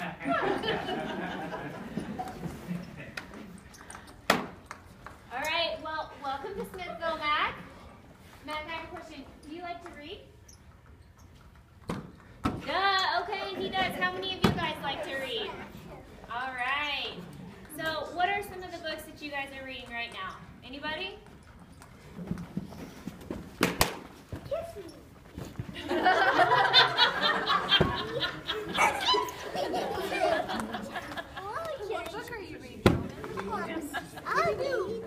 All right, well, welcome to Smithville, Mac. Mac, I have a question. Do you like to read? Duh, okay, he does. How many of you guys like to read? All right. So, what are some of the books that you guys are reading right now? Anybody? Kiss me. What book are you reading? I do.